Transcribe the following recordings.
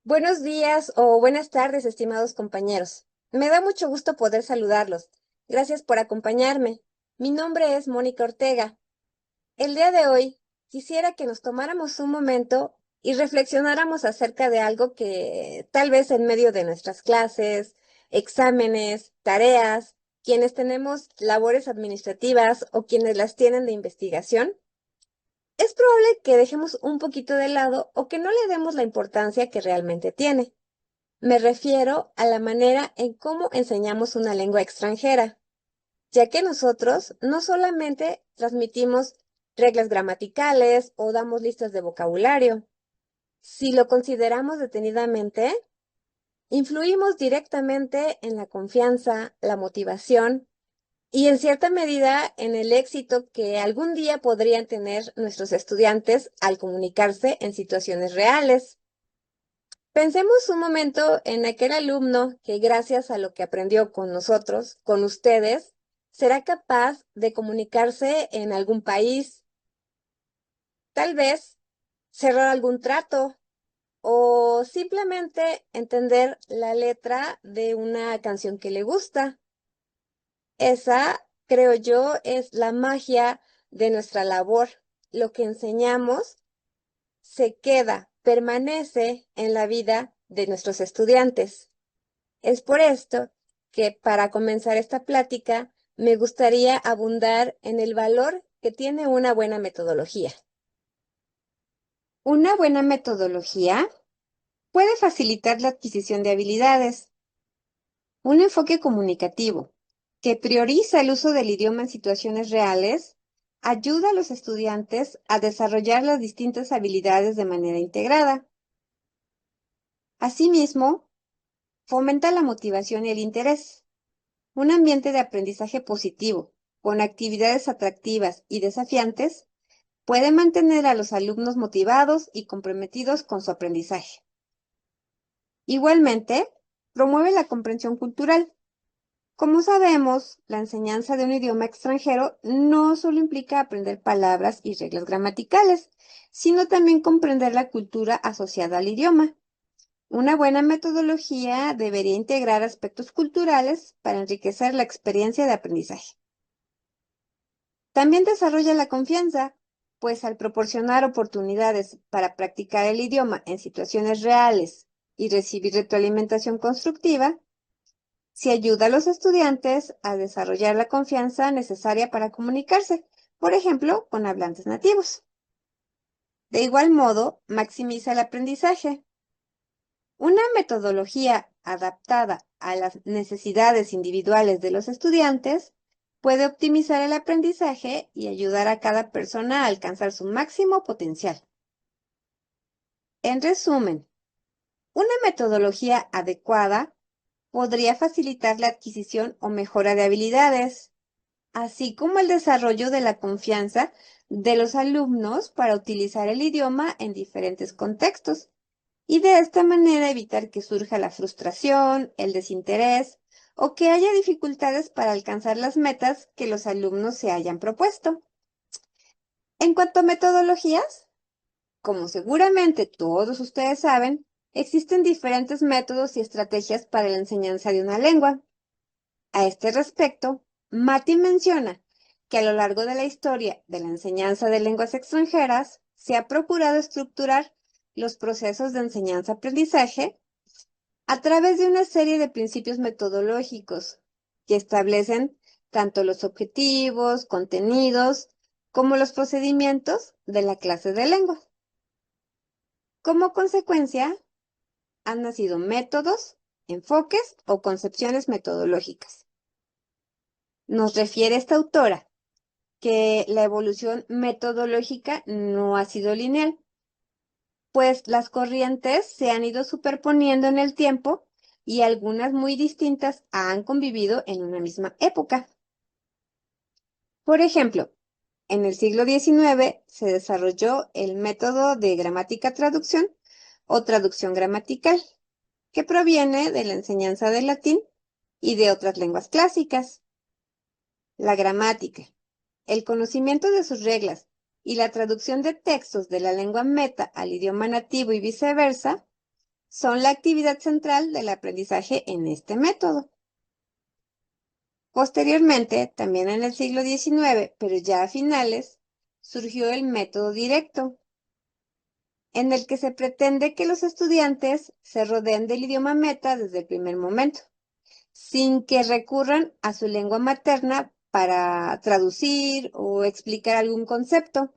Buenos días o buenas tardes, estimados compañeros. Me da mucho gusto poder saludarlos. Gracias por acompañarme. Mi nombre es Mónica Ortega. El día de hoy quisiera que nos tomáramos un momento y reflexionáramos acerca de algo que tal vez en medio de nuestras clases, exámenes, tareas, quienes tenemos labores administrativas o quienes las tienen de investigación, es probable que dejemos un poquito de lado o que no le demos la importancia que realmente tiene. Me refiero a la manera en cómo enseñamos una lengua extranjera, ya que nosotros no solamente transmitimos reglas gramaticales o damos listas de vocabulario. Si lo consideramos detenidamente, influimos directamente en la confianza, la motivación y en cierta medida en el éxito que algún día podrían tener nuestros estudiantes al comunicarse en situaciones reales. Pensemos un momento en aquel alumno que gracias a lo que aprendió con nosotros, con ustedes, será capaz de comunicarse en algún país, tal vez cerrar algún trato o simplemente entender la letra de una canción que le gusta. Esa, creo yo, es la magia de nuestra labor. Lo que enseñamos se queda, permanece en la vida de nuestros estudiantes. Es por esto que para comenzar esta plática me gustaría abundar en el valor que tiene una buena metodología. Una buena metodología puede facilitar la adquisición de habilidades. Un enfoque comunicativo que prioriza el uso del idioma en situaciones reales ayuda a los estudiantes a desarrollar las distintas habilidades de manera integrada. Asimismo, fomenta la motivación y el interés. Un ambiente de aprendizaje positivo, con actividades atractivas y desafiantes, puede mantener a los alumnos motivados y comprometidos con su aprendizaje. Igualmente, promueve la comprensión cultural. Como sabemos, la enseñanza de un idioma extranjero no solo implica aprender palabras y reglas gramaticales, sino también comprender la cultura asociada al idioma. Una buena metodología debería integrar aspectos culturales para enriquecer la experiencia de aprendizaje. También desarrolla la confianza, pues al proporcionar oportunidades para practicar el idioma en situaciones reales y recibir retroalimentación constructiva, se ayuda a los estudiantes a desarrollar la confianza necesaria para comunicarse, por ejemplo, con hablantes nativos. De igual modo, maximiza el aprendizaje. Una metodología adaptada a las necesidades individuales de los estudiantes puede optimizar el aprendizaje y ayudar a cada persona a alcanzar su máximo potencial. En resumen, una metodología adecuada podría facilitar la adquisición o mejora de habilidades, así como el desarrollo de la confianza de los alumnos para utilizar el idioma en diferentes contextos y de esta manera evitar que surja la frustración, el desinterés o que haya dificultades para alcanzar las metas que los alumnos se hayan propuesto. En cuanto a metodologías, como seguramente todos ustedes saben, existen diferentes métodos y estrategias para la enseñanza de una lengua. A este respecto, Mati menciona que a lo largo de la historia de la enseñanza de lenguas extranjeras se ha procurado estructurar los procesos de enseñanza-aprendizaje a través de una serie de principios metodológicos que establecen tanto los objetivos, contenidos, como los procedimientos de la clase de lengua. Como consecuencia, han nacido métodos, enfoques o concepciones metodológicas. Nos refiere esta autora que la evolución metodológica no ha sido lineal, pues las corrientes se han ido superponiendo en el tiempo y algunas muy distintas han convivido en una misma época. Por ejemplo, en el siglo XIX se desarrolló el método de gramática-traducción o traducción gramatical, que proviene de la enseñanza del latín y de otras lenguas clásicas. La gramática, el conocimiento de sus reglas y la traducción de textos de la lengua meta al idioma nativo y viceversa son la actividad central del aprendizaje en este método. Posteriormente, también en el siglo XIX, pero ya a finales, surgió el método directo, en el que se pretende que los estudiantes se rodeen del idioma meta desde el primer momento, sin que recurran a su lengua materna para traducir o explicar algún concepto.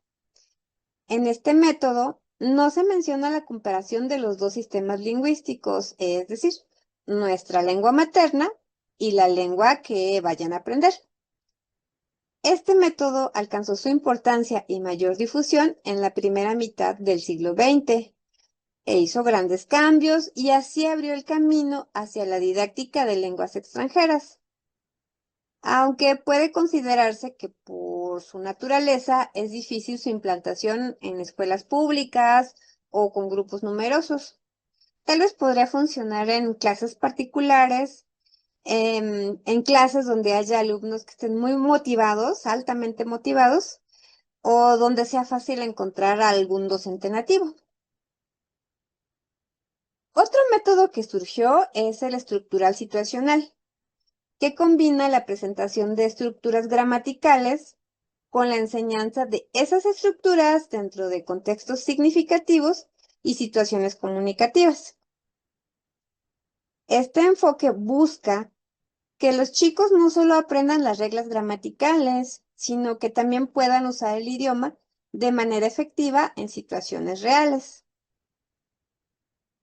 En este método no se menciona la comparación de los dos sistemas lingüísticos, es decir, nuestra lengua materna y la lengua que vayan a aprender. Este método alcanzó su importancia y mayor difusión en la primera mitad del siglo XX e hizo grandes cambios y así abrió el camino hacia la didáctica de lenguas extranjeras. Aunque puede considerarse que por su naturaleza es difícil su implantación en escuelas públicas o con grupos numerosos. Tal vez podría funcionar en clases particulares, en clases donde haya alumnos que estén muy motivados, altamente motivados, o donde sea fácil encontrar a algún docente nativo. Otro método que surgió es el estructural situacional, que combina la presentación de estructuras gramaticales con la enseñanza de esas estructuras dentro de contextos significativos y situaciones comunicativas. Este enfoque busca que los chicos no solo aprendan las reglas gramaticales, sino que también puedan usar el idioma de manera efectiva en situaciones reales.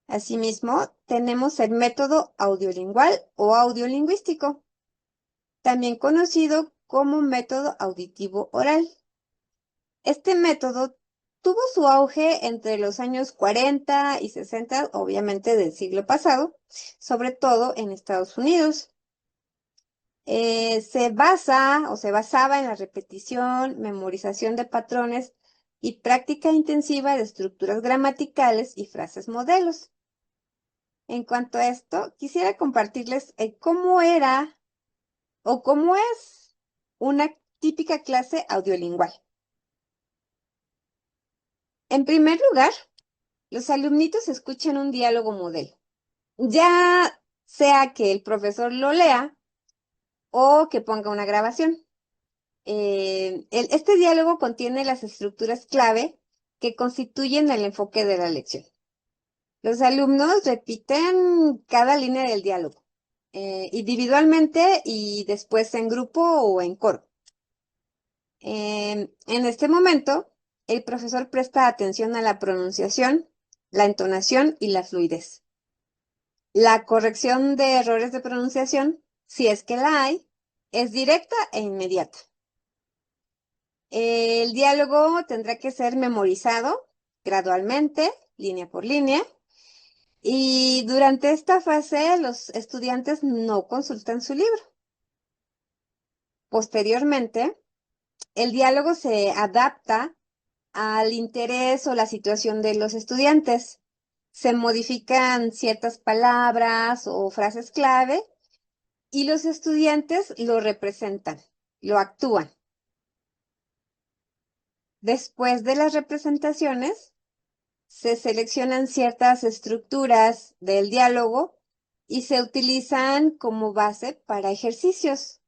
Asimismo, tenemos el método audiolingual o audiolingüístico, también conocido como método auditivo oral. Este método tuvo su auge entre los años 40 y 60, obviamente del siglo pasado, sobre todo en Estados Unidos. Se basaba en la repetición, memorización de patrones y práctica intensiva de estructuras gramaticales y frases modelos. En cuanto a esto, quisiera compartirles cómo era o cómo es una típica clase audiolingual. En primer lugar, los alumnitos escuchan un diálogo modelo, ya sea que el profesor lo lea o que ponga una grabación. Este diálogo contiene las estructuras clave que constituyen el enfoque de la lección. Los alumnos repiten cada línea del diálogo, individualmente y después en grupo o en coro. En este momento, el profesor presta atención a la pronunciación, la entonación y la fluidez. La corrección de errores de pronunciación, si es que la hay, es directa e inmediata. El diálogo tendrá que ser memorizado gradualmente, línea por línea, y durante esta fase los estudiantes no consultan su libro. Posteriormente, el diálogo se adapta al interés o la situación de los estudiantes. Se modifican ciertas palabras o frases clave y los estudiantes lo representan, lo actúan. Después de las representaciones, se seleccionan ciertas estructuras del diálogo y se utilizan como base para ejercicios.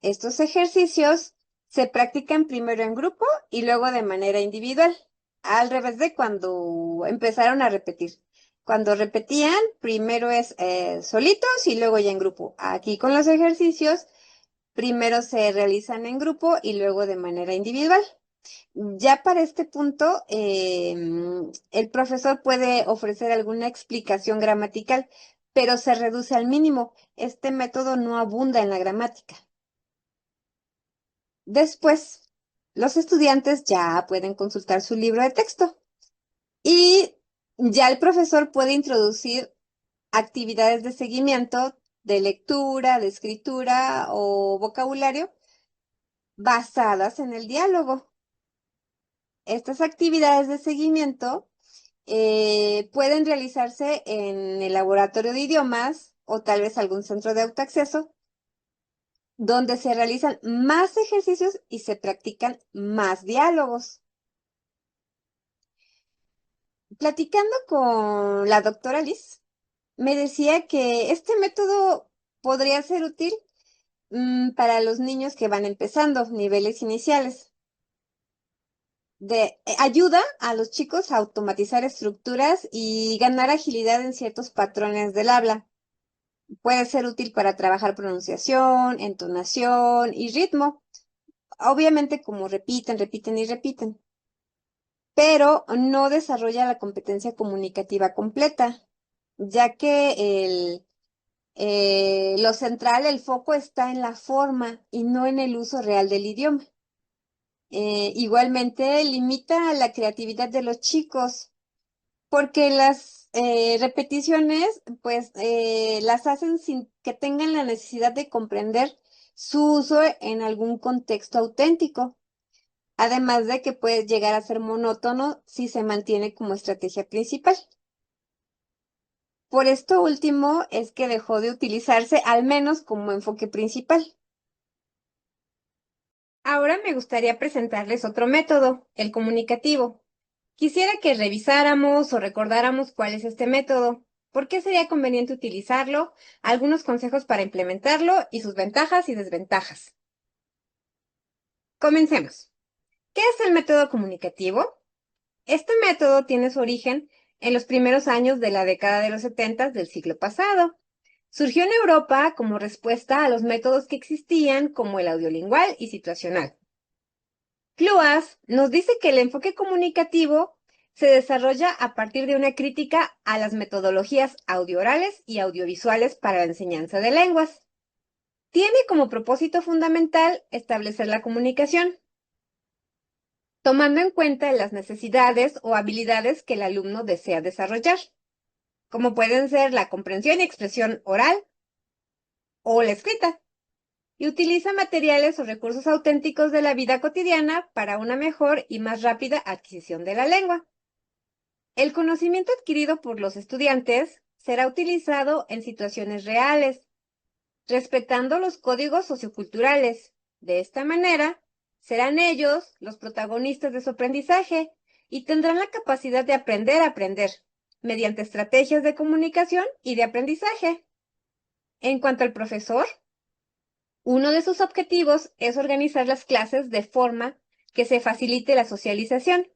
Estos ejercicios se practican primero en grupo y luego de manera individual, al revés de cuando empezaron a repetir. Cuando repetían, primero es solitos y luego ya en grupo. Aquí con los ejercicios, primero se realizan en grupo y luego de manera individual. Ya para este punto, el profesor puede ofrecer alguna explicación gramatical, pero se reduce al mínimo. Este método no abunda en la gramática. Después, los estudiantes ya pueden consultar su libro de texto y ya el profesor puede introducir actividades de seguimiento, de lectura, de escritura o vocabulario basadas en el diálogo. Estas actividades de seguimiento pueden realizarse en el laboratorio de idiomas o tal vez algún centro de autoacceso, donde se realizan más ejercicios y se practican más diálogos. Platicando con la doctora Liz, me decía que este método podría ser útil para los niños que van empezando, niveles iniciales. Ayuda a los chicos a automatizar estructuras y ganar agilidad en ciertos patrones del habla. Puede ser útil para trabajar pronunciación, entonación y ritmo. Obviamente como repiten, repiten y repiten, pero no desarrolla la competencia comunicativa completa, ya que lo central, el foco está en la forma y no en el uso real del idioma. Igualmente limita la creatividad de los chicos porque las repeticiones pues las hacen sin que tengan la necesidad de comprender su uso en algún contexto auténtico, además de que puede llegar a ser monótono si se mantiene como estrategia principal. Por esto último es que dejó de utilizarse al menos como enfoque principal. Ahora me gustaría presentarles otro método, el comunicativo. Quisiera que revisáramos o recordáramos cuál es este método, por qué sería conveniente utilizarlo, algunos consejos para implementarlo y sus ventajas y desventajas. Comencemos. ¿Qué es el método comunicativo? Este método tiene su origen en los primeros años de la década de los 70 del siglo pasado. Surgió en Europa como respuesta a los métodos que existían como el audiolingual y situacional. Cluas nos dice que el enfoque comunicativo se desarrolla a partir de una crítica a las metodologías audioorales y audiovisuales para la enseñanza de lenguas. Tiene como propósito fundamental establecer la comunicación, tomando en cuenta las necesidades o habilidades que el alumno desea desarrollar, como pueden ser la comprensión y expresión oral o la escrita, y utiliza materiales o recursos auténticos de la vida cotidiana para una mejor y más rápida adquisición de la lengua. El conocimiento adquirido por los estudiantes será utilizado en situaciones reales, respetando los códigos socioculturales. De esta manera, serán ellos los protagonistas de su aprendizaje y tendrán la capacidad de aprender a aprender mediante estrategias de comunicación y de aprendizaje. En cuanto al profesor, uno de sus objetivos es organizar las clases de forma que se facilite la socialización,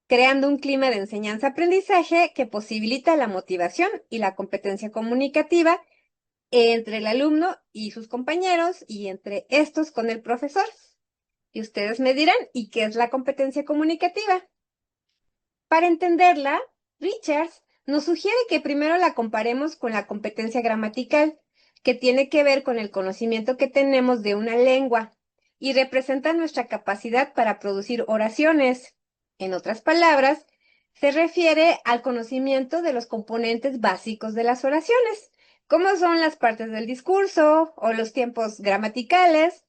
creando un clima de enseñanza-aprendizaje que posibilita la motivación y la competencia comunicativa entre el alumno y sus compañeros y entre estos con el profesor. Y ustedes me dirán, ¿y qué es la competencia comunicativa? Para entenderla, Richards nos sugiere que primero la comparemos con la competencia gramatical, que tiene que ver con el conocimiento que tenemos de una lengua y representa nuestra capacidad para producir oraciones. En otras palabras, se refiere al conocimiento de los componentes básicos de las oraciones, como son las partes del discurso o los tiempos gramaticales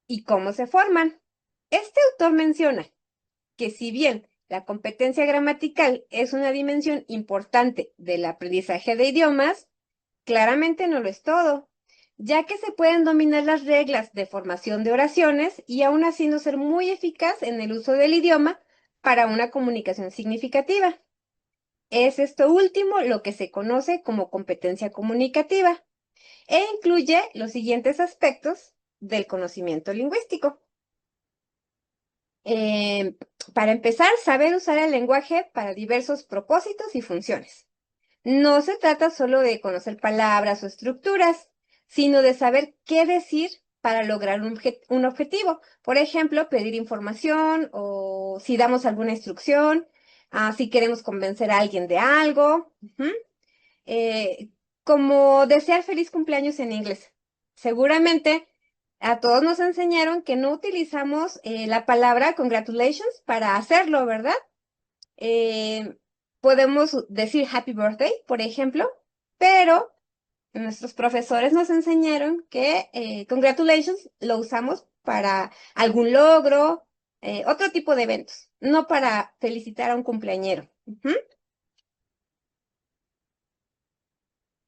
y cómo se forman. Este autor menciona que si bien la competencia gramatical es una dimensión importante del aprendizaje de idiomas, claramente no lo es todo, ya que se pueden dominar las reglas de formación de oraciones y aún así no ser muy eficaz en el uso del idioma para una comunicación significativa. Es esto último lo que se conoce como competencia comunicativa e incluye los siguientes aspectos del conocimiento lingüístico. Eh, para empezar, saber usar el lenguaje para diversos propósitos y funciones. No se trata solo de conocer palabras o estructuras, sino de saber qué decir para lograr un objetivo. Por ejemplo, pedir información o si damos alguna instrucción, si queremos convencer a alguien de algo. Eh, como desear feliz cumpleaños en inglés. Seguramente a todos nos enseñaron que no utilizamos la palabra congratulations para hacerlo, ¿verdad? Eh, podemos decir happy birthday, por ejemplo, pero nuestros profesores nos enseñaron que congratulations lo usamos para algún logro, otro tipo de eventos, no para felicitar a un cumpleañero.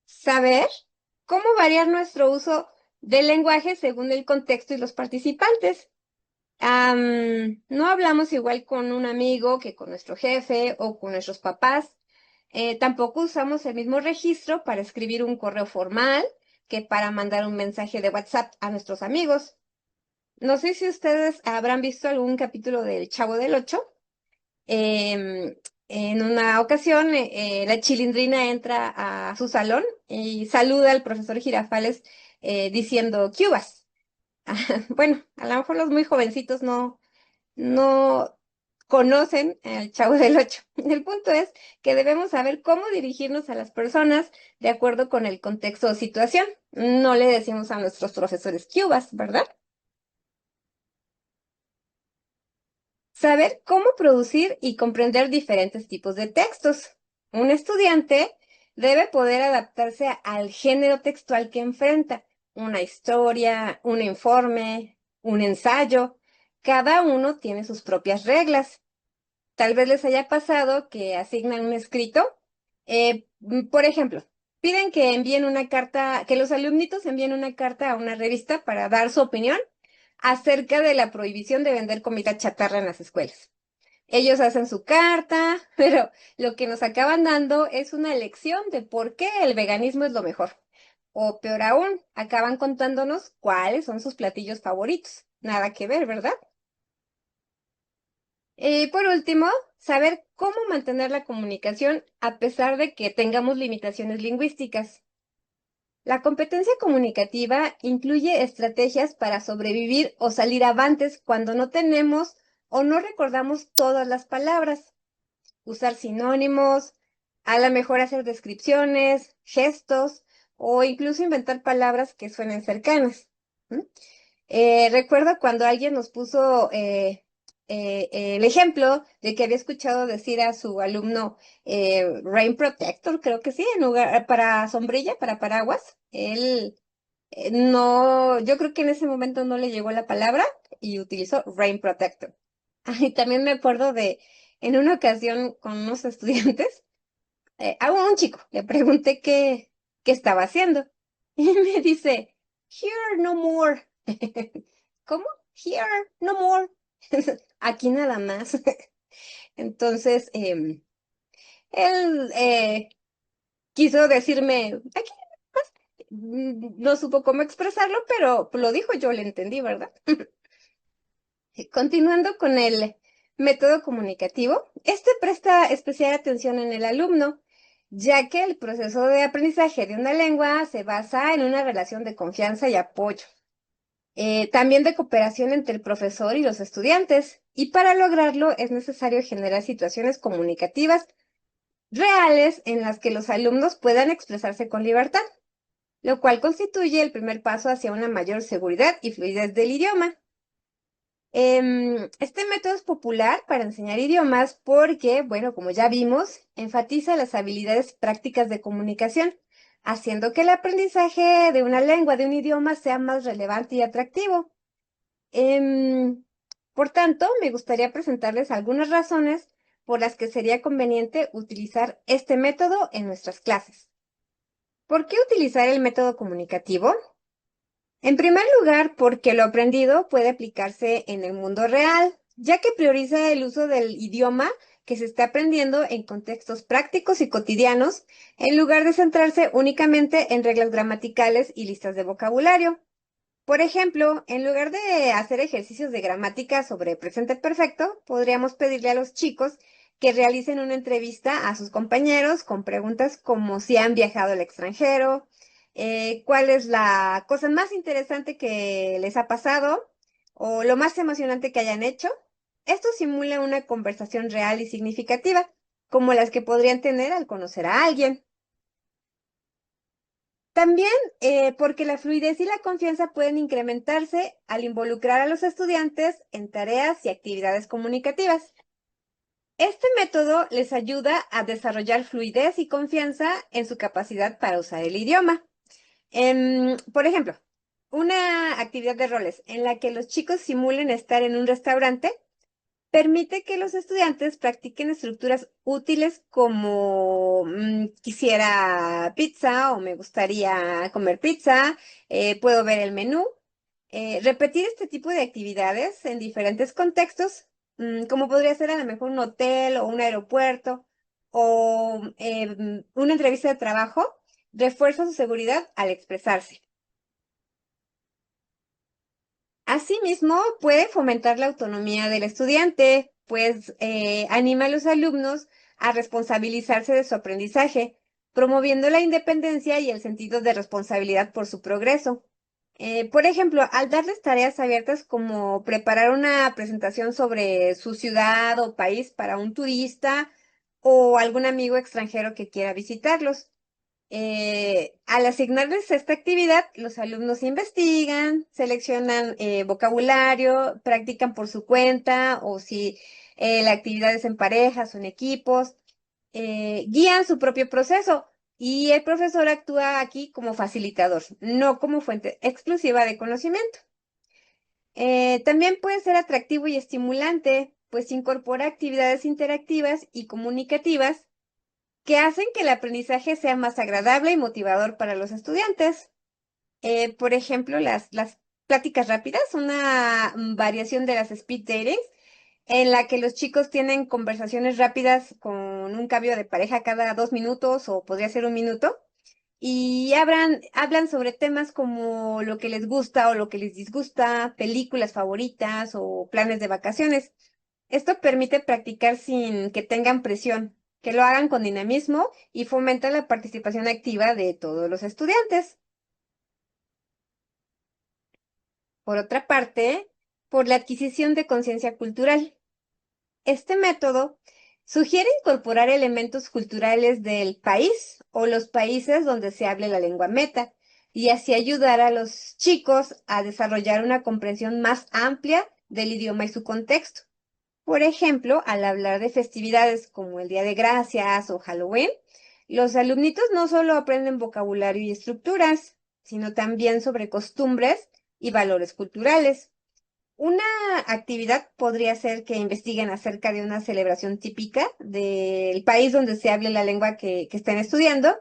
Saber cómo variar nuestro uso del lenguaje según el contexto y los participantes. No hablamos igual con un amigo que con nuestro jefe o con nuestros papás. Tampoco usamos el mismo registro para escribir un correo formal que para mandar un mensaje de WhatsApp a nuestros amigos. No sé si ustedes habrán visto algún capítulo del Chavo del Ocho. En una ocasión, la Chilindrina entra a su salón y saluda al profesor Girafales diciendo "Cubas". Bueno, a lo mejor los muy jovencitos no conocen al Chavo del Ocho. El punto es que debemos saber cómo dirigirnos a las personas de acuerdo con el contexto o situación. No le decimos a nuestros profesores "Cubas", ¿verdad? Saber cómo producir y comprender diferentes tipos de textos. Un estudiante debe poder adaptarse al género textual que enfrenta, una historia, un informe, un ensayo. Cada uno tiene sus propias reglas. Tal vez les haya pasado que asignan un escrito. Por ejemplo, piden que envíen una carta, que los alumnitos envíen una carta a una revista para dar su opinión acerca de la prohibición de vender comida chatarra en las escuelas. Ellos hacen su carta, pero lo que nos acaban dando es una lección de por qué el veganismo es lo mejor. O peor aún, acaban contándonos cuáles son sus platillos favoritos. Nada que ver, ¿verdad? Y por último, saber cómo mantener la comunicación a pesar de que tengamos limitaciones lingüísticas. La competencia comunicativa incluye estrategias para sobrevivir o salir avantes cuando no tenemos o no recordamos todas las palabras. Usar sinónimos, a lo mejor hacer descripciones, gestos o incluso inventar palabras que suenen cercanas. ¿Mm? Recuerdo cuando alguien nos puso el ejemplo de que había escuchado decir a su alumno Rain Protector, creo que sí, en lugar para sombrilla, para paraguas. Él no, yo creo que en ese momento no le llegó la palabra y utilizó Rain Protector. Y también me acuerdo de, en una ocasión con unos estudiantes, a un chico le pregunté qué estaba haciendo. Y me dice, "Here no more". ¿Cómo? "Here no more". Aquí nada más. Entonces, él quiso decirme, "Aquí nada más". No supo cómo expresarlo, pero lo dijo, yo le entendí, ¿verdad? Continuando con el método comunicativo, este presta especial atención en el alumno, ya que el proceso de aprendizaje de una lengua se basa en una relación de confianza y apoyo, también de cooperación entre el profesor y los estudiantes, y para lograrlo es necesario generar situaciones comunicativas reales en las que los alumnos puedan expresarse con libertad, lo cual constituye el primer paso hacia una mayor seguridad y fluidez del idioma. Este método es popular para enseñar idiomas porque, bueno, como ya vimos, enfatiza las habilidades prácticas de comunicación, haciendo que el aprendizaje de una lengua, de un idioma, sea más relevante y atractivo. Em, por tanto, me gustaría presentarles algunas razones por las que sería conveniente utilizar este método en nuestras clases. ¿Por qué utilizar el método comunicativo? En primer lugar, porque lo aprendido puede aplicarse en el mundo real, ya que prioriza el uso del idioma que se está aprendiendo en contextos prácticos y cotidianos, en lugar de centrarse únicamente en reglas gramaticales y listas de vocabulario. Por ejemplo, en lugar de hacer ejercicios de gramática sobre presente perfecto, podríamos pedirle a los chicos que realicen una entrevista a sus compañeros con preguntas como si han viajado al extranjero, cuál es la cosa más interesante que les ha pasado o lo más emocionante que hayan hecho. Esto simula una conversación real y significativa, como las que podrían tener al conocer a alguien. También porque la fluidez y la confianza pueden incrementarse al involucrar a los estudiantes en tareas y actividades comunicativas. Este método les ayuda a desarrollar fluidez y confianza en su capacidad para usar el idioma. Por ejemplo, una actividad de roles en la que los chicos simulen estar en un restaurante permite que los estudiantes practiquen estructuras útiles como quisiera pizza o me gustaría comer pizza, puedo ver el menú. Repetir este tipo de actividades en diferentes contextos, como podría ser a lo mejor un hotel o un aeropuerto o una entrevista de trabajo, refuerza su seguridad al expresarse. Asimismo, puede fomentar la autonomía del estudiante, pues anima a los alumnos a responsabilizarse de su aprendizaje, promoviendo la independencia y el sentido de responsabilidad por su progreso. Por ejemplo, al darles tareas abiertas como preparar una presentación sobre su ciudad o país para un turista o algún amigo extranjero que quiera visitarlos. Al asignarles esta actividad, los alumnos investigan, seleccionan vocabulario, practican por su cuenta o si la actividad es en parejas o en equipos, guían su propio proceso y el profesor actúa aquí como facilitador, no como fuente exclusiva de conocimiento. También puede ser atractivo y estimulante, pues incorpora actividades interactivas y comunicativas que hacen que el aprendizaje sea más agradable y motivador para los estudiantes. Por ejemplo, las pláticas rápidas, una variación de las speed datings, en la que los chicos tienen conversaciones rápidas con un cambio de pareja cada 2 minutos o podría ser un minuto, y hablan sobre temas como lo que les gusta o lo que les disgusta, películas favoritas o planes de vacaciones. Esto permite practicar sin que tengan presión, que lo hagan con dinamismo y fomenta la participación activa de todos los estudiantes. Por otra parte, por la adquisición de conciencia cultural. Este método sugiere incorporar elementos culturales del país o los países donde se hable la lengua meta y así ayudar a los chicos a desarrollar una comprensión más amplia del idioma y su contexto. Por ejemplo, al hablar de festividades como el Día de Gracias o Halloween, los alumnitos no solo aprenden vocabulario y estructuras, sino también sobre costumbres y valores culturales. Una actividad podría ser que investiguen acerca de una celebración típica del país donde se hable la lengua que estén estudiando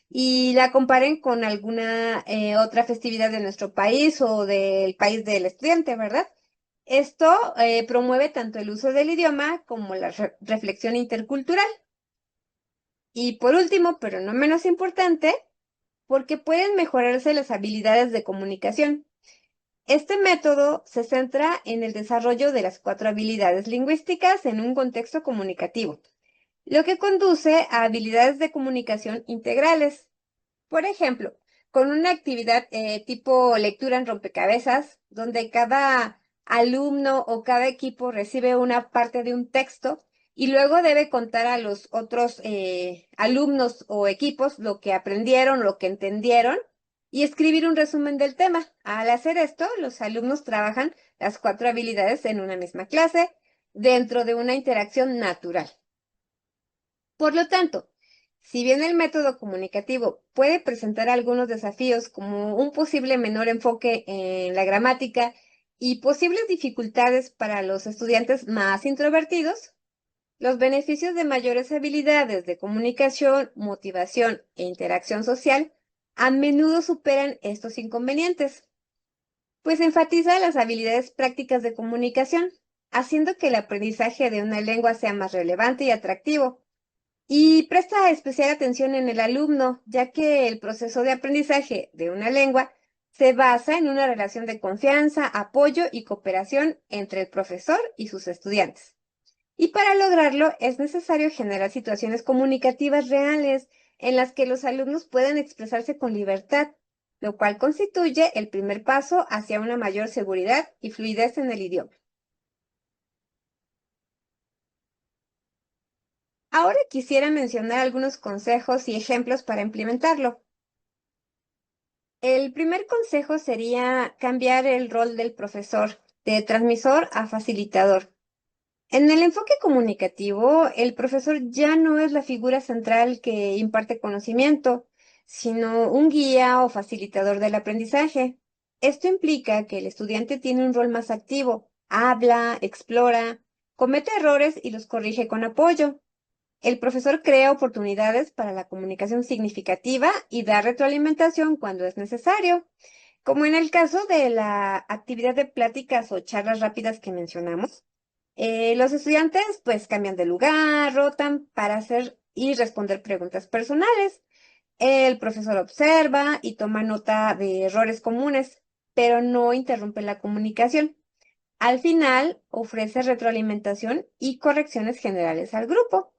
y la comparen con alguna otra festividad de nuestro país o del país del estudiante, ¿verdad? Esto promueve tanto el uso del idioma como la reflexión intercultural. Y por último, pero no menos importante, porque pueden mejorarse las habilidades de comunicación. Este método se centra en el desarrollo de las 4 habilidades lingüísticas en un contexto comunicativo, lo que conduce a habilidades de comunicación integrales. Por ejemplo, con una actividad tipo lectura en rompecabezas, donde cada alumno o cada equipo recibe una parte de un texto y luego debe contar a los otros alumnos o equipos lo que aprendieron, lo que entendieron y escribir un resumen del tema. Al hacer esto, los alumnos trabajan las 4 habilidades en una misma clase dentro de una interacción natural. Por lo tanto, si bien el método comunicativo puede presentar algunos desafíos como un posible menor enfoque en la gramática y posibles dificultades para los estudiantes más introvertidos, los beneficios de mayores habilidades de comunicación, motivación e interacción social a menudo superan estos inconvenientes, pues enfatiza las habilidades prácticas de comunicación, haciendo que el aprendizaje de una lengua sea más relevante y atractivo. Y presta especial atención en el alumno, ya que el proceso de aprendizaje de una lengua se basa en una relación de confianza, apoyo y cooperación entre el profesor y sus estudiantes. Y para lograrlo es necesario generar situaciones comunicativas reales en las que los alumnos puedan expresarse con libertad, lo cual constituye el primer paso hacia una mayor seguridad y fluidez en el idioma. Ahora quisiera mencionar algunos consejos y ejemplos para implementarlo. El primer consejo sería cambiar el rol del profesor de transmisor a facilitador. En el enfoque comunicativo, el profesor ya no es la figura central que imparte conocimiento, sino un guía o facilitador del aprendizaje. Esto implica que el estudiante tiene un rol más activo, habla, explora, comete errores y los corrige con apoyo. El profesor crea oportunidades para la comunicación significativa y da retroalimentación cuando es necesario. Como en el caso de la actividad de pláticas o charlas rápidas que mencionamos, los estudiantes pues cambian de lugar, rotan para hacer y responder preguntas personales. El profesor observa y toma nota de errores comunes, pero no interrumpe la comunicación. Al final, ofrece retroalimentación y correcciones generales al grupo.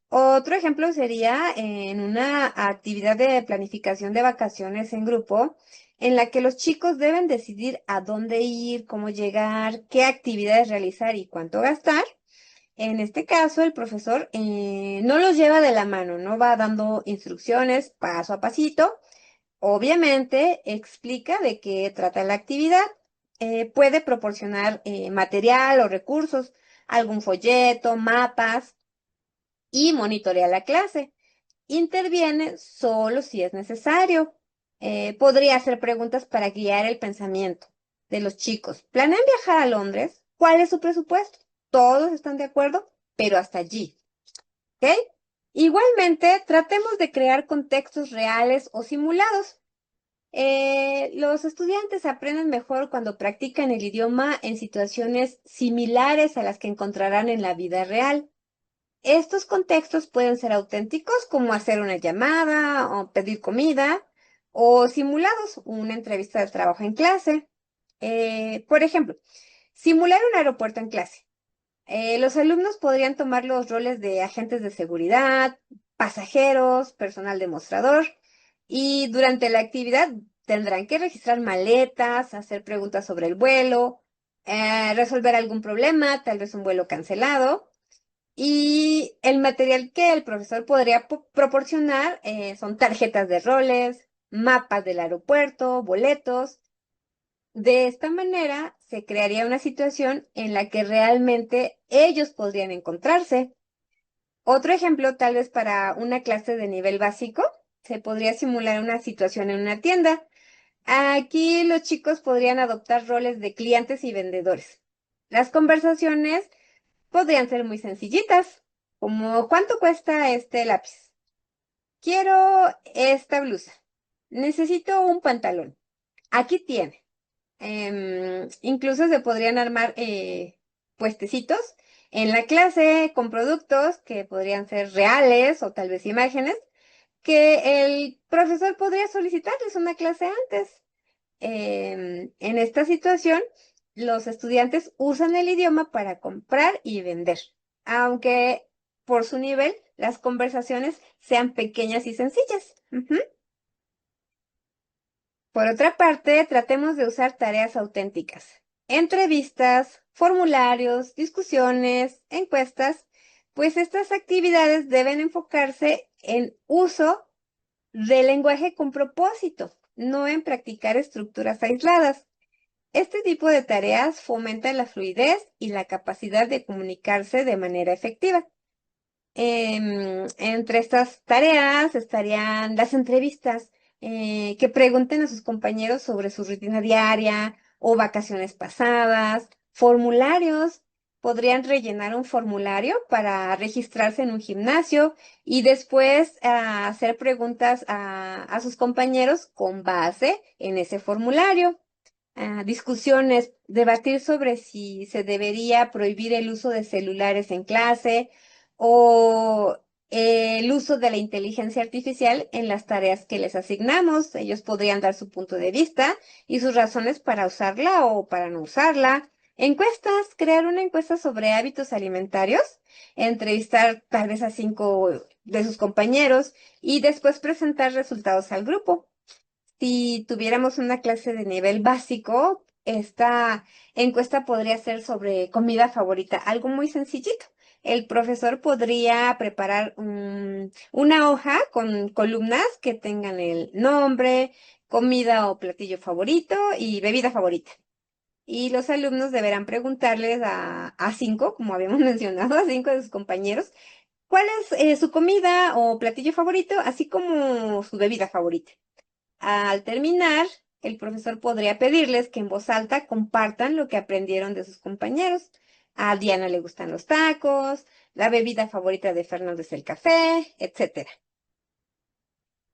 Otro ejemplo sería en una actividad de planificación de vacaciones en grupo, en la que los chicos deben decidir a dónde ir, cómo llegar, qué actividades realizar y cuánto gastar. En este caso, el profesor no los lleva de la mano, no va dando instrucciones paso a pasito. Obviamente, explica de qué trata la actividad. Puede proporcionar material o recursos, algún folleto, mapas y monitorea la clase. Interviene solo si es necesario. Podría hacer preguntas para guiar el pensamiento de los chicos. ¿Planean viajar a Londres? ¿Cuál es su presupuesto? Todos están de acuerdo, pero hasta allí. ¿Ok? Igualmente, tratemos de crear contextos reales o simulados. Los estudiantes aprenden mejor cuando practican el idioma en situaciones similares a las que encontrarán en la vida real. Estos contextos pueden ser auténticos, como hacer una llamada o pedir comida, o simulados, una entrevista de trabajo en clase. Por ejemplo, simular un aeropuerto en clase. Los alumnos podrían tomar los roles de agentes de seguridad, pasajeros, personal demostrador, y durante la actividad tendrán que registrar maletas, hacer preguntas sobre el vuelo, resolver algún problema, tal vez un vuelo cancelado. Y el material que el profesor podría proporcionar son tarjetas de roles, mapas del aeropuerto, boletos. De esta manera se crearía una situación en la que realmente ellos podrían encontrarse. Otro ejemplo, tal vez para una clase de nivel básico, se podría simular una situación en una tienda. Aquí los chicos podrían adoptar roles de clientes y vendedores. Las conversaciones podrían ser muy sencillitas, como ¿cuánto cuesta este lápiz? Quiero esta blusa. Necesito un pantalón. Aquí tiene. Incluso se podrían armar puestecitos en la clase con productos que podrían ser reales o tal vez imágenes que el profesor podría solicitarles una clase antes. En esta situación, los estudiantes usan el idioma para comprar y vender, aunque por su nivel las conversaciones sean pequeñas y sencillas. Ujú. Por otra parte, tratemos de usar tareas auténticas. Entrevistas, formularios, discusiones, encuestas, pues estas actividades deben enfocarse en uso del lenguaje con propósito, no en practicar estructuras aisladas. Este tipo de tareas fomenta la fluidez y la capacidad de comunicarse de manera efectiva. Entre estas tareas estarían las entrevistas, que pregunten a sus compañeros sobre su rutina diaria o vacaciones pasadas, formularios. Podrían rellenar un formulario para registrarse en un gimnasio y después hacer preguntas a sus compañeros con base en ese formulario. Discusiones, debatir sobre si se debería prohibir el uso de celulares en clase o el uso de la inteligencia artificial en las tareas que les asignamos. Ellos podrían dar su punto de vista y sus razones para usarla o para no usarla. Encuestas, crear una encuesta sobre hábitos alimentarios, entrevistar tal vez a 5 de sus compañeros y después presentar resultados al grupo. Si tuviéramos una clase de nivel básico, esta encuesta podría ser sobre comida favorita, algo muy sencillito. El profesor podría preparar una hoja con columnas que tengan el nombre, comida o platillo favorito y bebida favorita. Y los alumnos deberán preguntarles a 5, como habíamos mencionado, a 5 de sus compañeros, cuál es su comida o platillo favorito, así como su bebida favorita. Al terminar, el profesor podría pedirles que en voz alta compartan lo que aprendieron de sus compañeros. A Diana le gustan los tacos, la bebida favorita de Fernando es el café, etcétera.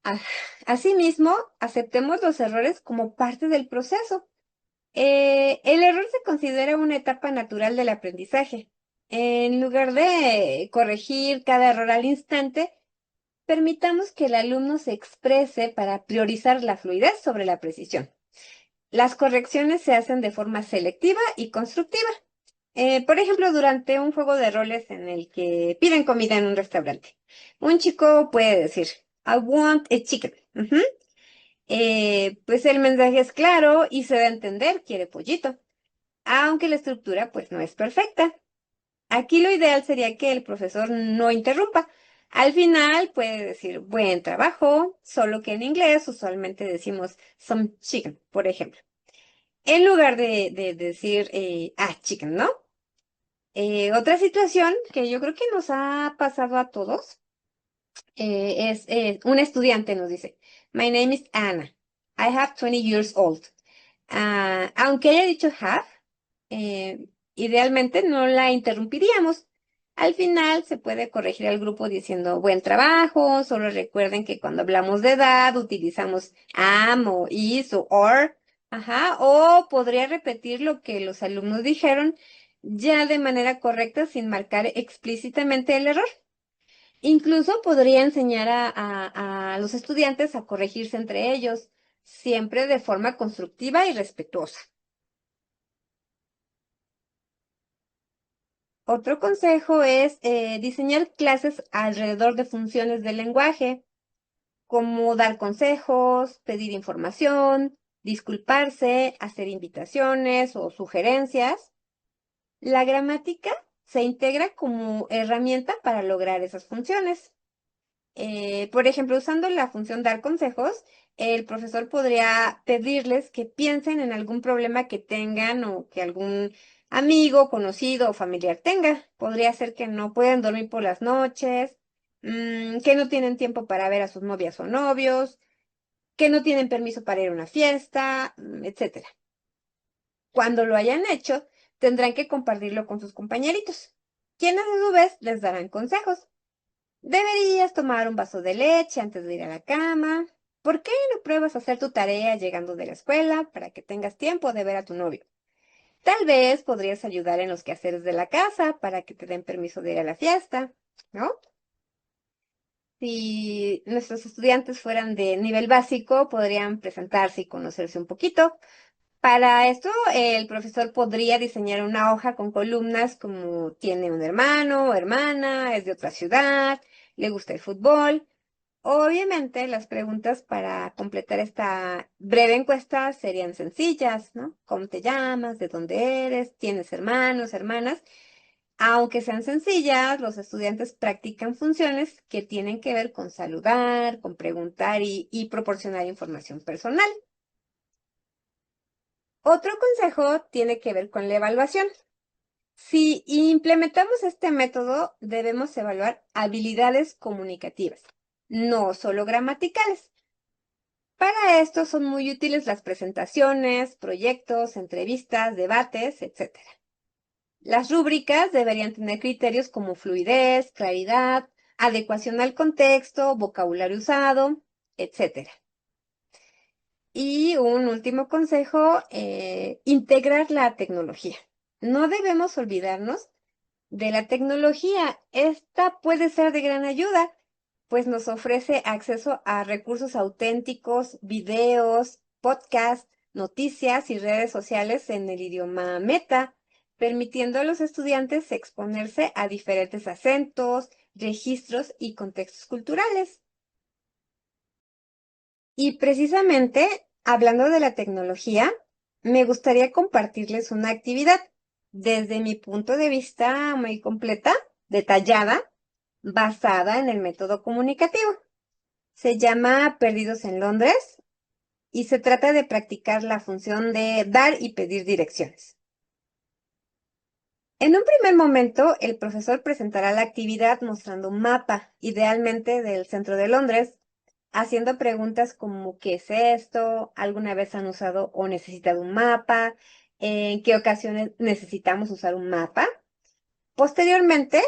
Ah, Asimismo, aceptemos los errores como parte del proceso. El error se considera una etapa natural del aprendizaje. En lugar de corregir cada error al instante, permitamos que el alumno se exprese para priorizar la fluidez sobre la precisión. Las correcciones se hacen de forma selectiva y constructiva. Por ejemplo, durante un juego de roles en el que piden comida en un restaurante. Un chico puede decir, I want a chicken. Ujú. Pues el mensaje es claro y se da a entender, quiere pollito, aunque la estructura pues no es perfecta. Aquí lo ideal sería que el profesor no interrumpa. Al final puede decir buen trabajo, solo que en inglés usualmente decimos some chicken, por ejemplo. En lugar de decir chicken, ¿no? Otra situación que yo creo que nos ha pasado a todos es un estudiante nos dice, My name is Anna. I have 20 years old. Aunque haya dicho have, idealmente no la interrumpiríamos. Al final se puede corregir al grupo diciendo buen trabajo, solo recuerden que cuando hablamos de edad utilizamos am o is o or, o podría repetir lo que los alumnos dijeron ya de manera correcta sin marcar explícitamente el error. Incluso podría enseñar a los estudiantes a corregirse entre ellos, siempre de forma constructiva y respetuosa. Otro consejo es diseñar clases alrededor de funciones del lenguaje, como dar consejos, pedir información, disculparse, hacer invitaciones o sugerencias. La gramática se integra como herramienta para lograr esas funciones. Por ejemplo, usando la función dar consejos, el profesor podría pedirles que piensen en algún problema que tengan o que algún amigo, conocido o familiar tenga. Podría ser que no pueden dormir por las noches, que no tienen tiempo para ver a sus novias o novios, que no tienen permiso para ir a una fiesta, etcétera. Cuando lo hayan hecho, tendrán que compartirlo con sus compañeritos, quienes a su vez les darán consejos. Deberías tomar un vaso de leche antes de ir a la cama. ¿Por qué no pruebas a hacer tu tarea llegando de la escuela para que tengas tiempo de ver a tu novio? Tal vez podrías ayudar en los quehaceres de la casa para que te den permiso de ir a la fiesta, ¿no? Si nuestros estudiantes fueran de nivel básico, podrían presentarse y conocerse un poquito. Para esto, el profesor podría diseñar una hoja con columnas como tiene un hermano o hermana, es de otra ciudad, le gusta el fútbol. Obviamente, las preguntas para completar esta breve encuesta serían sencillas, ¿no? ¿Cómo te llamas? ¿De dónde eres? ¿Tienes hermanos, hermanas? Aunque sean sencillas, los estudiantes practican funciones que tienen que ver con saludar, con preguntar y proporcionar información personal. Otro consejo tiene que ver con la evaluación. Si implementamos este método, debemos evaluar habilidades comunicativas, no solo gramaticales. Para esto son muy útiles las presentaciones, proyectos, entrevistas, debates, etc. Las rúbricas deberían tener criterios como fluidez, claridad, adecuación al contexto, vocabulario usado, etc. Y un último consejo, integrar la tecnología. No debemos olvidarnos de la tecnología. Esta puede ser de gran ayuda, pues nos ofrece acceso a recursos auténticos, videos, podcasts, noticias y redes sociales en el idioma meta, permitiendo a los estudiantes exponerse a diferentes acentos, registros y contextos culturales. Y precisamente, hablando de la tecnología, me gustaría compartirles una actividad desde mi punto de vista muy completa, detallada, basada en el método comunicativo. Se llama Perdidos en Londres y se trata de practicar la función de dar y pedir direcciones. En un primer momento, el profesor presentará la actividad mostrando un mapa, idealmente del centro de Londres, haciendo preguntas como ¿qué es esto? ¿Alguna vez han usado o necesitado un mapa? ¿En qué ocasiones necesitamos usar un mapa? Posteriormente,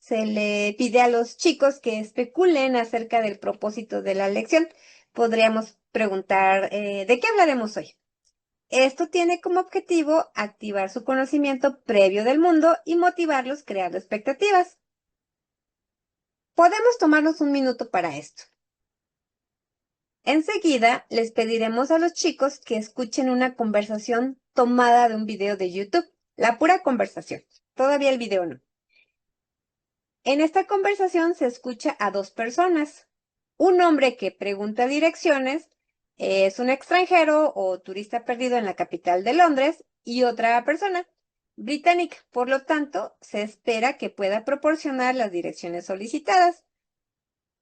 se le pide a los chicos que especulen acerca del propósito de la lección. Podríamos preguntar, ¿de qué hablaremos hoy? Esto tiene como objetivo activar su conocimiento previo del mundo y motivarlos creando expectativas. Podemos tomarnos un minuto para esto. Enseguida, les pediremos a los chicos que escuchen una conversación tomada de un video de YouTube, la pura conversación, todavía el video no. En esta conversación se escucha a dos personas. Un hombre que pregunta direcciones, es un extranjero o turista perdido en la capital de Londres, y otra persona, británica. Por lo tanto, se espera que pueda proporcionar las direcciones solicitadas.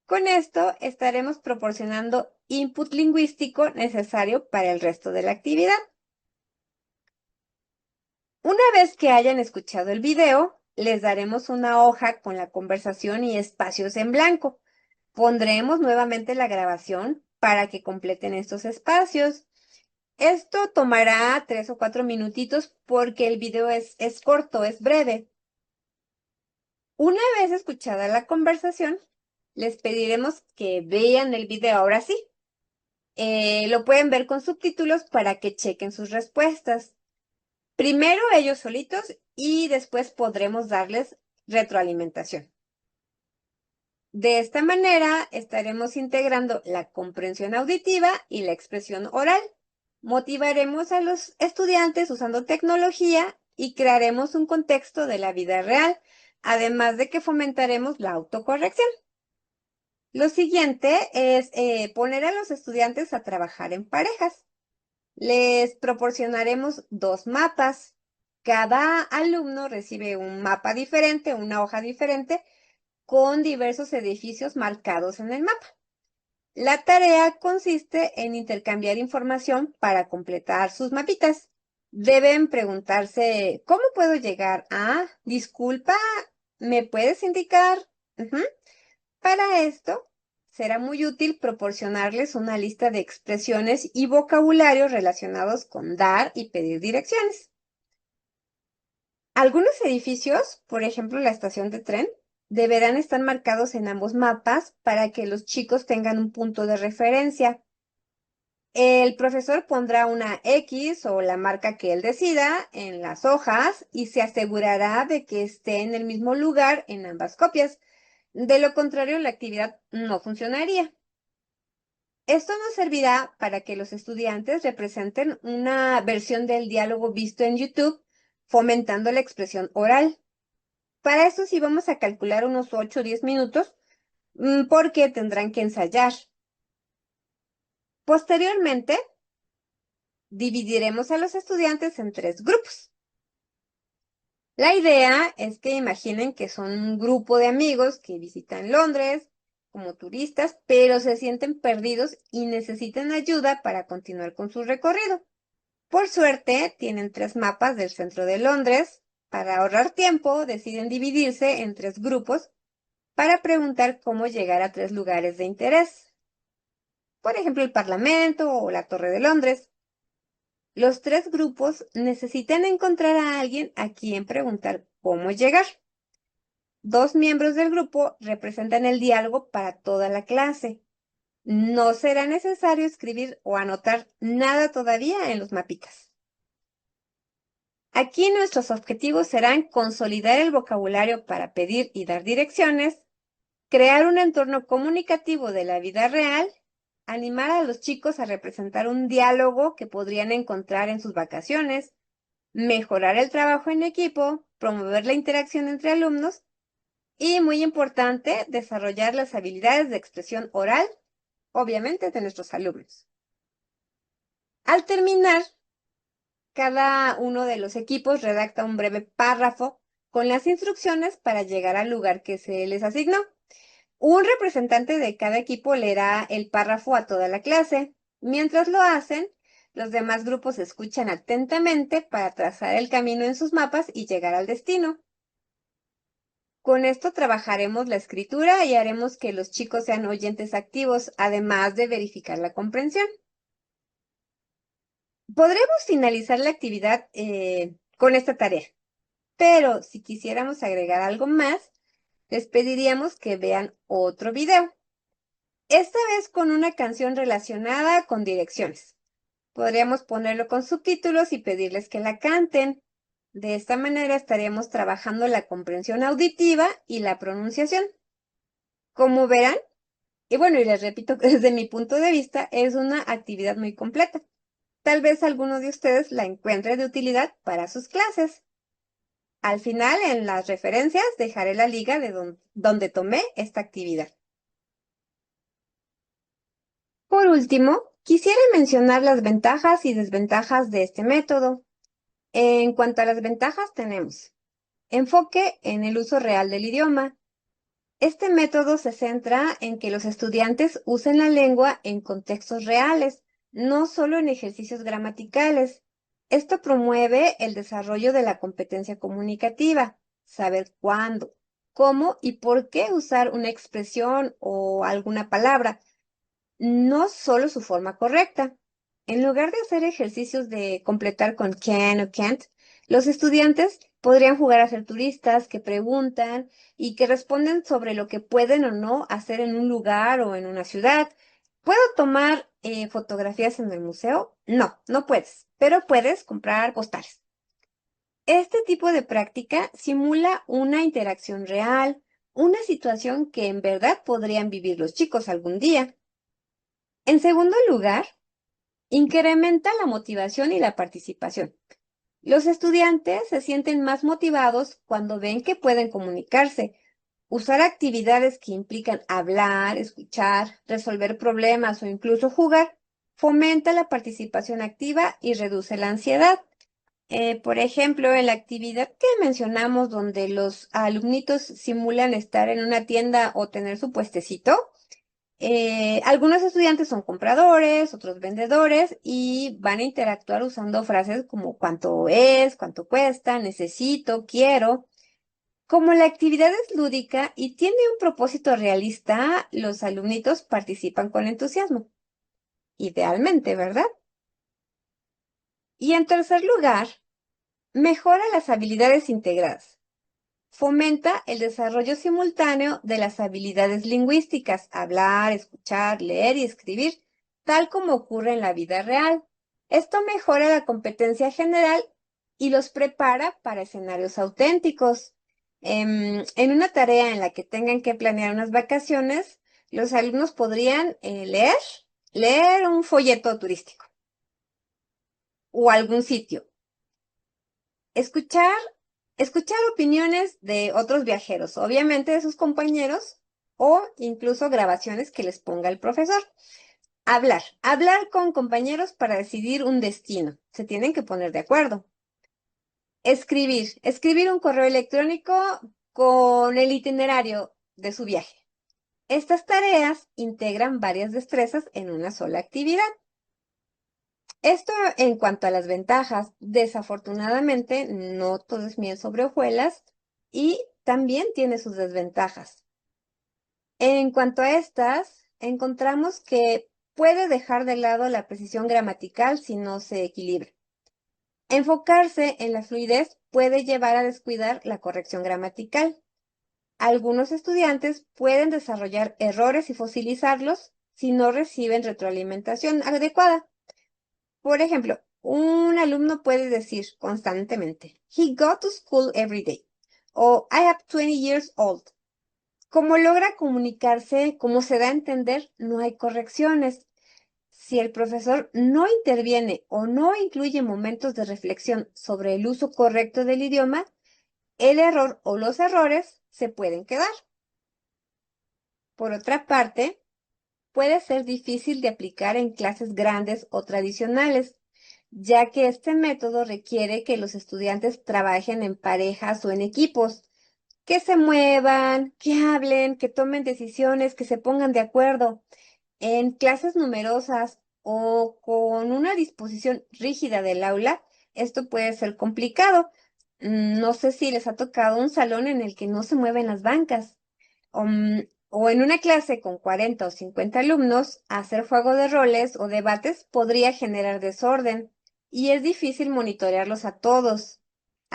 Con esto estaremos proporcionando input lingüístico necesario para el resto de la actividad. Una vez que hayan escuchado el video, les daremos una hoja con la conversación y espacios en blanco. Pondremos nuevamente la grabación para que completen estos espacios. Esto tomará 3 o 4 minutitos porque el video es corto, es breve. Una vez escuchada la conversación, les pediremos que vean el video ahora sí. Lo pueden ver con subtítulos para que chequen sus respuestas. Primero ellos solitos y después podremos darles retroalimentación. De esta manera estaremos integrando la comprensión auditiva y la expresión oral. Motivaremos a los estudiantes usando tecnología y crearemos un contexto de la vida real, además de que fomentaremos la autocorrección. Lo siguiente es poner a los estudiantes a trabajar en parejas. Les proporcionaremos 2 mapas. Cada alumno recibe un mapa diferente, una hoja diferente, con diversos edificios marcados en el mapa. La tarea consiste en intercambiar información para completar sus mapitas. Deben preguntarse, ¿cómo puedo llegar a? Disculpa, ¿me puedes indicar? Para esto, será muy útil proporcionarles una lista de expresiones y vocabulario relacionados con dar y pedir direcciones. Algunos edificios, por ejemplo la estación de tren, deberán estar marcados en ambos mapas para que los chicos tengan un punto de referencia. El profesor pondrá una X o la marca que él decida en las hojas y se asegurará de que esté en el mismo lugar en ambas copias. De lo contrario, la actividad no funcionaría. Esto nos servirá para que los estudiantes representen una versión del diálogo visto en YouTube, fomentando la expresión oral. Para esto sí vamos a calcular unos 8 o 10 minutos, porque tendrán que ensayar. Posteriormente, dividiremos a los estudiantes en 3 grupos. La idea es que imaginen que son un grupo de amigos que visitan Londres como turistas, pero se sienten perdidos y necesitan ayuda para continuar con su recorrido. Por suerte, tienen 3 mapas del centro de Londres. Para ahorrar tiempo, deciden dividirse en 3 grupos para preguntar cómo llegar a 3 lugares de interés. Por ejemplo, el Parlamento o la Torre de Londres. Los 3 grupos necesitan encontrar a alguien a quien preguntar cómo llegar. 2 miembros del grupo representan el diálogo para toda la clase. No será necesario escribir o anotar nada todavía en los mapitas. Aquí nuestros objetivos serán consolidar el vocabulario para pedir y dar direcciones, crear un entorno comunicativo de la vida real, animar a los chicos a representar un diálogo que podrían encontrar en sus vacaciones, mejorar el trabajo en equipo, promover la interacción entre alumnos y, muy importante, desarrollar las habilidades de expresión oral, obviamente, de nuestros alumnos. Al terminar, cada uno de los equipos redacta un breve párrafo con las instrucciones para llegar al lugar que se les asignó. Un representante de cada equipo leerá el párrafo a toda la clase. Mientras lo hacen, los demás grupos escuchan atentamente para trazar el camino en sus mapas y llegar al destino. Con esto trabajaremos la escritura y haremos que los chicos sean oyentes activos, además de verificar la comprensión. Podremos finalizar la actividad con esta tarea, pero si quisiéramos agregar algo más, les pediríamos que vean otro video, esta vez con una canción relacionada con direcciones. Podríamos ponerlo con subtítulos y pedirles que la canten. De esta manera estaríamos trabajando la comprensión auditiva y la pronunciación. Como verán, y bueno, y les repito que desde mi punto de vista es una actividad muy completa. Tal vez alguno de ustedes la encuentre de utilidad para sus clases. Al final, en las referencias, dejaré la liga de donde tomé esta actividad. Por último, quisiera mencionar las ventajas y desventajas de este método. En cuanto a las ventajas, tenemos enfoque en el uso real del idioma. Este método se centra en que los estudiantes usen la lengua en contextos reales, no solo en ejercicios gramaticales. Esto promueve el desarrollo de la competencia comunicativa, saber cuándo, cómo y por qué usar una expresión o alguna palabra, no solo su forma correcta. En lugar de hacer ejercicios de completar con can o can't, los estudiantes podrían jugar a ser turistas que preguntan y que responden sobre lo que pueden o no hacer en un lugar o en una ciudad. ¿Puedo tomar fotografías en el museo? No, no puedes, pero puedes comprar postales. Este tipo de práctica simula una interacción real, una situación que en verdad podrían vivir los chicos algún día. En segundo lugar, incrementa la motivación y la participación. Los estudiantes se sienten más motivados cuando ven que pueden comunicarse. Usar actividades que implican hablar, escuchar, resolver problemas o incluso jugar fomenta la participación activa y reduce la ansiedad. Por ejemplo, en la actividad que mencionamos donde los alumnitos simulan estar en una tienda o tener su puestecito, algunos estudiantes son compradores, otros vendedores y van a interactuar usando frases como cuánto es, cuánto cuesta, necesito, quiero. Como la actividad es lúdica y tiene un propósito realista, los alumnitos participan con entusiasmo. Idealmente, ¿verdad? Y en tercer lugar, mejora las habilidades integradas. Fomenta el desarrollo simultáneo de las habilidades lingüísticas, hablar, escuchar, leer y escribir, tal como ocurre en la vida real. Esto mejora la competencia general y los prepara para escenarios auténticos. En una tarea en la que tengan que planear unas vacaciones, los alumnos podrían leer un folleto turístico o algún sitio. Escuchar opiniones de otros viajeros, obviamente de sus compañeros, o incluso grabaciones que les ponga el profesor. Hablar con compañeros para decidir un destino. Se tienen que poner de acuerdo. Escribir un correo electrónico con el itinerario de su viaje. Estas tareas integran varias destrezas en una sola actividad. Esto en cuanto a las ventajas, desafortunadamente no todo es miel sobre hojuelas y también tiene sus desventajas. En cuanto a estas, encontramos que puede dejar de lado la precisión gramatical si no se equilibra. Enfocarse en la fluidez puede llevar a descuidar la corrección gramatical. Algunos estudiantes pueden desarrollar errores y fosilizarlos si no reciben retroalimentación adecuada. Por ejemplo, un alumno puede decir constantemente, "He go to school every day" o "I am 20 years old". Como logra comunicarse, como se da a entender, no hay correcciones. Si el profesor no interviene o no incluye momentos de reflexión sobre el uso correcto del idioma, el error o los errores se pueden quedar. Por otra parte, puede ser difícil de aplicar en clases grandes o tradicionales, ya que este método requiere que los estudiantes trabajen en parejas o en equipos, que se muevan, que hablen, que tomen decisiones, que se pongan de acuerdo. En clases numerosas o con una disposición rígida del aula, esto puede ser complicado. No sé si les ha tocado un salón en el que no se mueven las bancas. O en una clase con 40 o 50 alumnos, hacer juego de roles o debates podría generar desorden y es difícil monitorearlos a todos.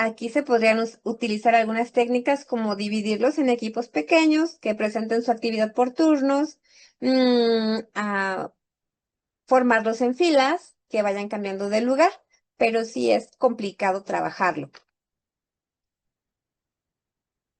Aquí se podrían utilizar algunas técnicas como dividirlos en equipos pequeños que presenten su actividad por turnos, a formarlos en filas que vayan cambiando de lugar, pero sí es complicado trabajarlo.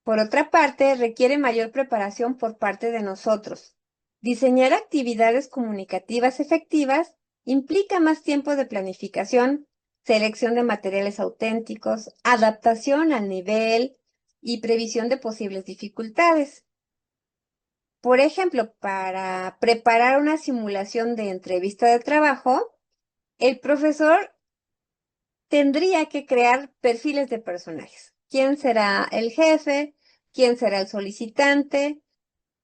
Por otra parte, requiere mayor preparación por parte de nosotros. Diseñar actividades comunicativas efectivas implica más tiempo de planificación, selección de materiales auténticos, adaptación al nivel y previsión de posibles dificultades. Por ejemplo, para preparar una simulación de entrevista de trabajo, el profesor tendría que crear perfiles de personajes. ¿Quién será el jefe? ¿Quién será el solicitante?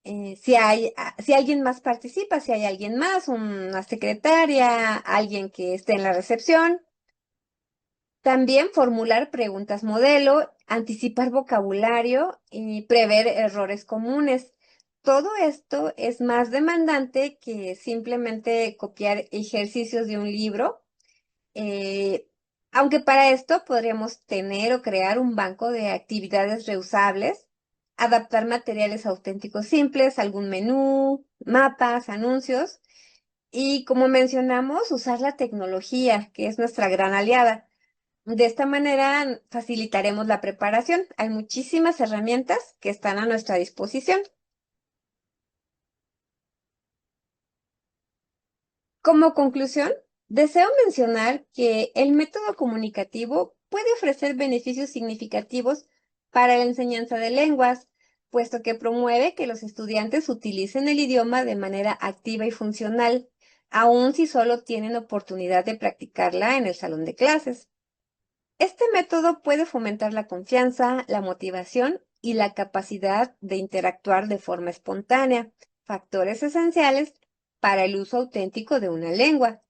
Si alguien más participa, si hay alguien más, una secretaria, alguien que esté en la recepción. También formular preguntas modelo, anticipar vocabulario y prever errores comunes. Todo esto es más demandante que simplemente copiar ejercicios de un libro. eh, Aunque para esto podríamos tener o crear un banco de actividades reusables, adaptar materiales auténticos simples, algún menú, mapas, anuncios y, como mencionamos, usar la tecnología, que es nuestra gran aliada. De esta manera facilitaremos la preparación. Hay muchísimas herramientas que están a nuestra disposición. Como conclusión, deseo mencionar que el método comunicativo puede ofrecer beneficios significativos para la enseñanza de lenguas, puesto que promueve que los estudiantes utilicen el idioma de manera activa y funcional, aun si solo tienen oportunidad de practicarla en el salón de clases. Este método puede fomentar la confianza, la motivación y la capacidad de interactuar de forma espontánea, factores esenciales para el uso auténtico de una lengua.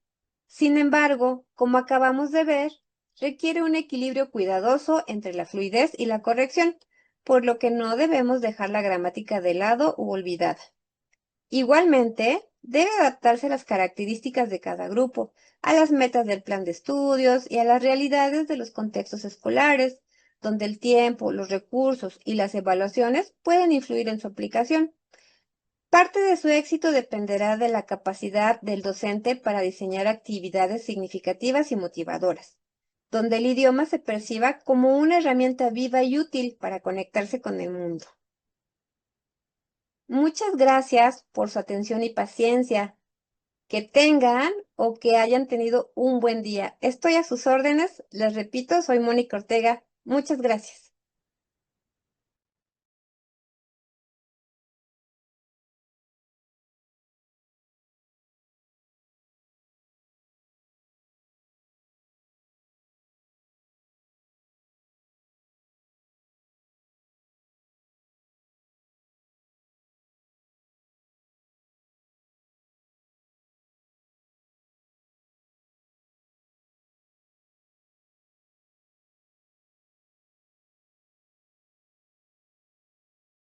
Sin embargo, como acabamos de ver, requiere un equilibrio cuidadoso entre la fluidez y la corrección, por lo que no debemos dejar la gramática de lado u olvidada. Igualmente, debe adaptarse a las características de cada grupo, a las metas del plan de estudios y a las realidades de los contextos escolares, donde el tiempo, los recursos y las evaluaciones pueden influir en su aplicación. Parte de su éxito dependerá de la capacidad del docente para diseñar actividades significativas y motivadoras, donde el idioma se perciba como una herramienta viva y útil para conectarse con el mundo. Muchas gracias por su atención y paciencia. Que tengan o que hayan tenido un buen día. Estoy a sus órdenes. Les repito, soy Mónica Ortega. Muchas gracias.